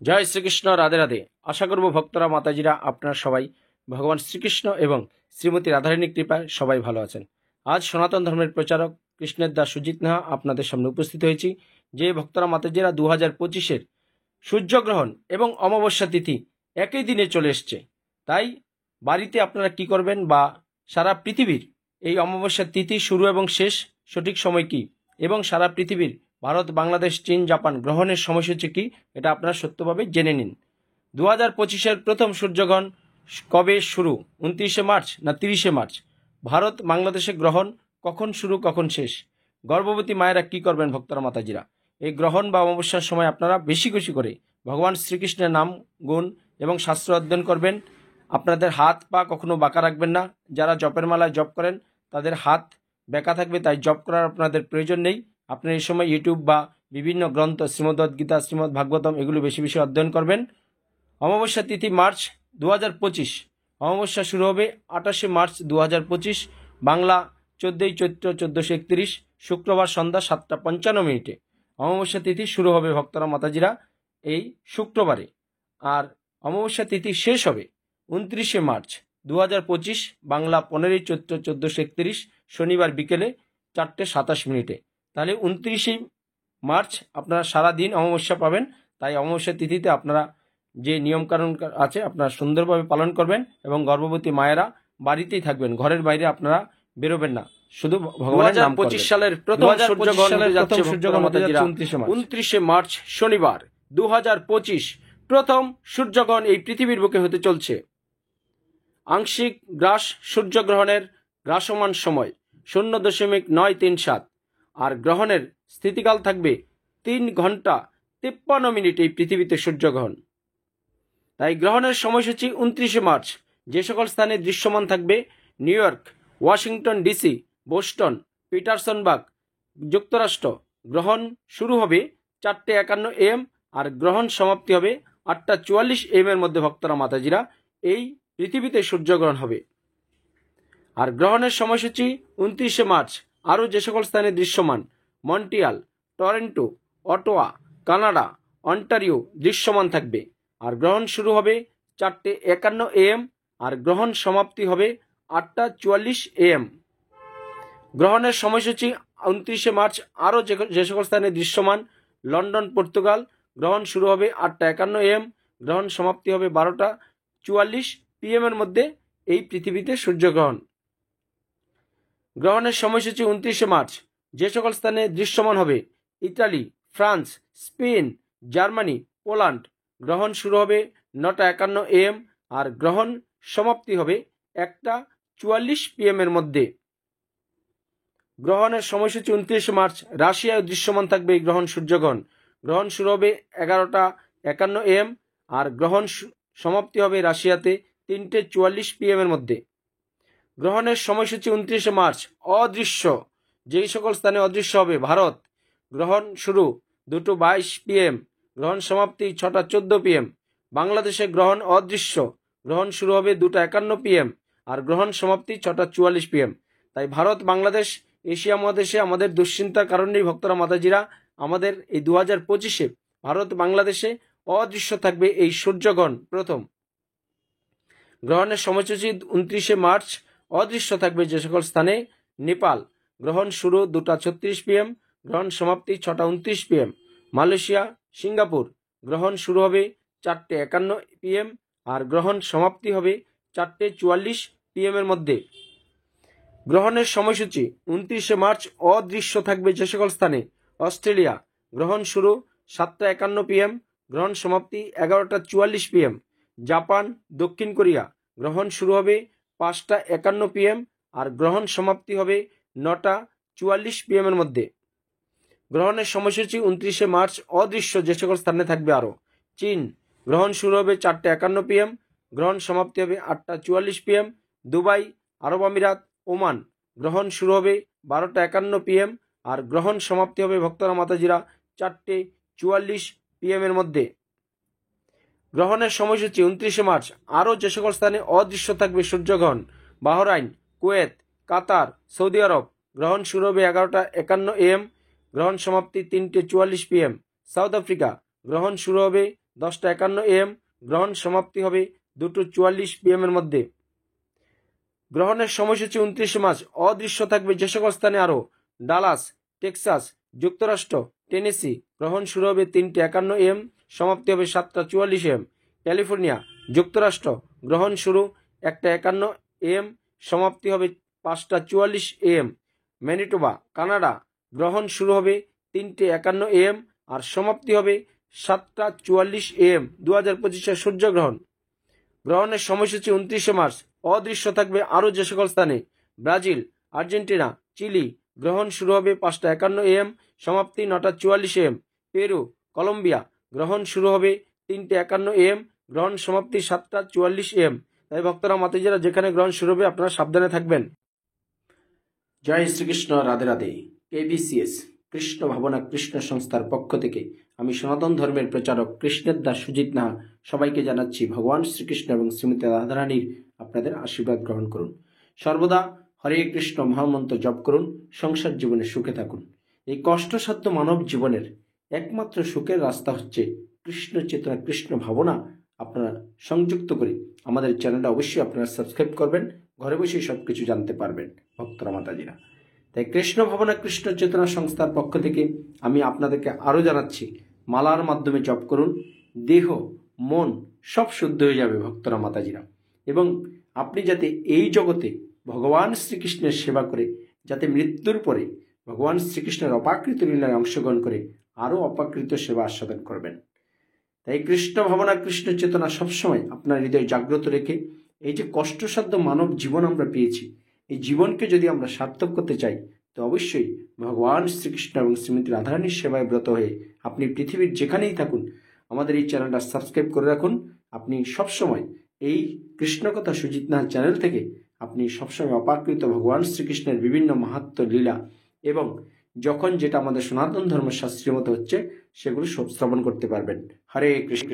জয় শ্রীকৃষ্ণ, রাধে রাধে। আশা করব ভক্তরা মাতাজিরা আপনারা সবাই ভগবান শ্রীকৃষ্ণ এবং শ্রীমতী রাধারানীর কৃপায় সবাই ভালো আছেন। আজ সনাতন ধর্মের প্রচারক কৃষ্ণের দাস সুজিত নাহা আপনাদের সামনে উপস্থিত হয়েছি। যে ভক্তরা মাতাজিরা 2025-এর সূর্যগ্রহণ এবং অমাবস্যা তিথি একই দিনে চলে এসছে, তাই বাড়িতে আপনারা কি করবেন বা সারা পৃথিবীর এই অমাবস্যার তিথি শুরু এবং শেষ সঠিক সময় কি, এবং সারা পৃথিবীর ভারত, বাংলাদেশ, চীন, জাপান গ্রহণের সময়সূচি কি, এটা আপনারা সত্যভাবে জেনে নিন। 2025-এর প্রথম সূর্যগ্রহণ কবে শুরু, 29শে মার্চ না 30শে মার্চ? ভারত বাংলাদেশে গ্রহণ কখন শুরু কখন শেষ? গর্ভবতী মায়েরা কি করবেন ভক্তরা মাতাজিরা? এই গ্রহণ বা অমাবস্যার সময় আপনারা বেশি বেশি করে ভগবান শ্রীকৃষ্ণের নাম, গুণ এবং শাস্ত্র অধ্যয়ন করবেন। আপনাদের হাত পা কখনো বাঁকা রাখবেন না। যারা জপের মালায় জপ করেন তাদের হাত বেঁকা থাকবে, তাই জপ করার আপনাদের প্রয়োজন নেই। আপনি এই সময় ইউটিউব বা বিভিন্ন গ্রন্থ, শ্রীমদ্ভগবদ্গীতা, শ্রীমদ্ ভাগবতম, এগুলো বেশি বেশি অধ্যয়ন করবেন। অমাবস্যা তিথি মার্চ 2025। অমাবস্যা শুরু হবে 28শে মার্চ 2025, বাংলা 14ই চৈত্র 1431, শুক্রবার সন্ধ্যা 7:55 অমাবস্যা তিথি শুরু হবে ভক্তরা মাতাজিরা এই শুক্রবারে। আর অমাবস্যা তিথি শেষ হবে 29শে মার্চ 2025, বাংলা 15ই চৈত্র 1431, শনিবার বিকেলে 4:27। তাহলে 29শে মার্চ আপনারা সারাদিন অমাবস্যা পাবেন। তাই অমাবস্যা তিথিতে আপনারা যে নিয়মকানুন আছে আপনারা সুন্দরভাবে পালন করবেন, এবং গর্ভবতী মায়েরা বাড়িতেই থাকবেন, ঘরের বাইরে আপনারা বেরোবেন না, শুধু ভগবানের নাম করবেন। 2025 সালের প্রথম সূর্যগ্রহণ 29শে মার্চ শনিবার 2025 প্রথম সূর্যগ্রহণ এই পৃথিবীর বুকে হতে চলছে। আংশিক গ্রাস সূর্যগ্রহণের গ্রাসমান সময় 0.937, আর গ্রহণের স্থিতিকাল থাকবে 3 ঘন্টা 53 মিনিট এই পৃথিবীতে সূর্যগ্রহণ। তাই গ্রহণের সময়সূচি 29শে মার্চ। যে সকল স্থানে দৃশ্যমান থাকবে: New York, Washington DC, Boston, Petersburg, যুক্তরাষ্ট্র। গ্রহণ শুরু হবে 4:51 AM আর গ্রহণ সমাপ্তি হবে 8:44 AM এর মধ্যে ভক্তরা মাতাজিরা এই পৃথিবীতে সূর্যগ্রহণ হবে। আর গ্রহণের সময়সূচি 29শে মার্চ আরও যে সকল স্থানে দৃশ্যমান: Montreal, Toronto, Ottawa, Canada, Ontario দৃশ্যমান থাকবে। আর গ্রহণ শুরু হবে 4:51 AM আর গ্রহণ সমাপ্তি হবে 8:44 AM। গ্রহণের সময়সূচি 29শে মার্চ আরও যে সকল স্থানে দৃশ্যমান: লন্ডন, পর্তুগাল। গ্রহণ শুরু হবে 8:51 AM, গ্রহণ সমাপ্তি হবে 12:44 PM এর মধ্যে এই পৃথিবীতে সূর্যগ্রহণ। গ্রহণের সময়সূচি 29শে মার্চ যে সকল স্থানে দৃশ্যমান হবে: Italy, France, Spain, Germany, Poland. গ্রহণ শুরু হবে 9:51 AM আর গ্রহণ সমাপ্তি হবে 1:44 PM এর মধ্যে। গ্রহণের সময়সূচি 29শে মার্চ রাশিয়ায় দৃশ্যমান থাকবে এই গ্রহণ সূর্যগ্রহণ। গ্রহণ শুরু হবে 11:51 AM আর গ্রহণ সমাপ্তি হবে রাশিয়াতে 3:44 PM এর মধ্যে। গ্রহণের সময়সূচি 29শে মার্চ অদৃশ্য। যেই সকল স্থানে অদৃশ্য হবে: ভারত, গ্রহণ শুরু 2:22 PM, গ্রহণ সমাপ্তি 6:14 PM। বাংলাদেশে গ্রহণ অদৃশ্য, গ্রহণ শুরু হবে 2:51 PM আর গ্রহণ সমাপ্তি 6:44 PM। তাই ভারত, বাংলাদেশ, এশিয়া মহাদেশে আমাদের দুশ্চিন্তার কারণেই ভক্তরা মাতাজিরা আমাদের এই 2025-এ ভারত বাংলাদেশে অদৃশ্য থাকবে এই সূর্যগ্রহণ প্রথম। গ্রহণের সময়সূচি 29শে মার্চ অদৃশ্য থাকবে যে সকল স্থানে: নেপাল, গ্রহণ শুরু 2:36 PM, গ্রহণ সমাপ্তি 6:29 PM। মালয়েশিয়া, সিঙ্গাপুর, গ্রহণ শুরু হবে 4:51 PM আর গ্রহণ সমাপ্তি হবে 4:44 PM এর মধ্যে। গ্রহণের সময়সূচি 29শে মার্চ অদৃশ্য থাকবে যে সকল স্থানে: অস্ট্রেলিয়া, গ্রহণ শুরু 7:51 PM, গ্রহণ সমাপ্তি 11:44 PM। জাপান, দক্ষিণ কোরিয়া, গ্রহণ শুরু হবে 5:51 PM আর গ্রহণ সমাপ্তি হবে 9:44 PM এর মধ্যে। গ্রহণের সময়সূচি 29শে মার্চ অদৃশ্য যে সকল স্থানে থাকবে আরও: চীন, গ্রহণ শুরু হবে 4:51 PM, গ্রহণ সমাপ্তি হবে 8:44 PM। দুবাই, আরব আমিরাত, ওমান, গ্রহণ শুরু হবে 12:51 PM আর গ্রহণ সমাপ্তি হবে ভক্তরা মাতাজিরা 4:44 PM এর মধ্যে। গ্রহণের সময়সূচি 29শে মার্চ আরও যে সকল স্থানে অদৃশ্য থাকবে সূর্যগ্রহণ: বাহরাইন, কুয়েত, কাতার, সৌদি আরব, গ্রহণ শুরু হবে 11:51 AM, গ্রহণ সমাপ্তি 3:44 PM। সাউথ আফ্রিকা, গ্রহণ শুরু হবে 10:51 AM। গ্রহণ সমাপ্তি হবে 2:44 PM এর মধ্যে। গ্রহণের সময়সূচি 29 মার্চ। অদৃশ্য থাকবে যে সকল স্থানে আরও: ডালাস, টেক্সাস, যুক্তরাষ্ট্র, টেনেসি। গ্রহণ শুরু হবে 3:51 AM, সমাপ্তি হবে 7:44 AM। ক্যালিফোর্নিয়া, যুক্তরাষ্ট্র। গ্রহণ শুরু 1:51 AM, সমাপ্তি হবে 5:44 AM। Manitoba, Canada. গ্রহণ শুরু হবে 3:51 AM আর সমাপ্তি হবে 7:44 AM। 2025 সূর্যগ্রহণ। গ্রহণের সময়সূচি 29 মার্চ। অদৃশ্য থাকবে আরও যে সকল স্থানে: ব্রাজিল, আর্জেন্টিনা, চিলি। গ্রহণ শুরু হবে 5:51 AM, সমাপ্তি 9:44 AM। Peru, Colombia. গ্রহণ শুরু হবে 3:51 AM, গ্রহণ সমাপ্তি 7:44 AM। তাই ভক্তরা মাতাজিরা যেখানে গ্রহণ শুরু হবে আপনারা সাবধানে থাকবেন। জয় শ্রীকৃষ্ণ, রাধে রাধে। KBCS কৃষ্ণ ভাবনা কৃষ্ণ সংস্থার পক্ষ থেকে আমি সনাতন ধর্মের প্রচারক কৃষ্ণের দাস সুজিত নাহা সবাইকে জানাচ্ছি ভগবান শ্রীকৃষ্ণ এবং শ্রীমতী রাধারানীর আপনাদের আশীর্বাদ গ্রহণ করুন। সর্বদা হরে কৃষ্ণ মহামন্ত্র জপ করুন, সংসার জীবনে সুখে থাকুন। এই কষ্টসাধ্য মানব জীবনের একমাত্র সুখের রাস্তা হচ্ছে কৃষ্ণ চেতনা, কৃষ্ণ ভাবনা আপনারা সংযুক্ত করে আমাদের চ্যানেলটা অবশ্যই আপনারা সাবস্ক্রাইব করবেন। ঘরে বসেই সব কিছু জানতে পারবেন ভক্তরা মাতাজিরা। তাই কৃষ্ণ ভাবনা কৃষ্ণ চেতনা সংস্থার পক্ষ থেকে আমি আপনাদেরকে আরও জানাচ্ছি, মালার মাধ্যমে জপ করুন, দেহ মন সব শুদ্ধ হয়ে যাবে ভক্তরা মাতাজিরা। এবং আপনি যাতে এই জগতে ভগবান শ্রীকৃষ্ণের সেবা করে যাতে মৃত্যুর পরে ভগবান শ্রীকৃষ্ণের অপাকৃত লীলায় অংশগ্রহণ করে আরও অপাকৃত সেবা আস্বাদন করবেন। তাই কৃষ্ণ ভাবনা কৃষ্ণ চেতনা সবসময় আপনার হৃদয় জাগ্রত রেখে এই যে কষ্টসাধ্য মানব জীবন আমরা পেয়েছি, এই জীবনকে যদি আমরা সার্থক করতে চাই তো অবশ্যই ভগবান শ্রীকৃষ্ণ এবং শ্রীমতী রাধারানীর সেবায় ব্রত হয়ে আপনি পৃথিবীর যেখানেই থাকুন আমাদের এই চ্যানেলটা সাবস্ক্রাইব করে রাখুন। আপনি সবসময় এই কৃষ্ণকথা সুজিত নাহা চ্যানেল থেকে আপনি সবসময় অপাকৃত ভগবান শ্রীকৃষ্ণের বিভিন্ন মাহাত্ম্য লীলা এবং যখন যেটা আমাদের সনাতন ধর্মশাস্ত্রীয় মতো হচ্ছে সেগুলো সব শ্রবণ করতে পারবেন। হরে কৃষ্ণ।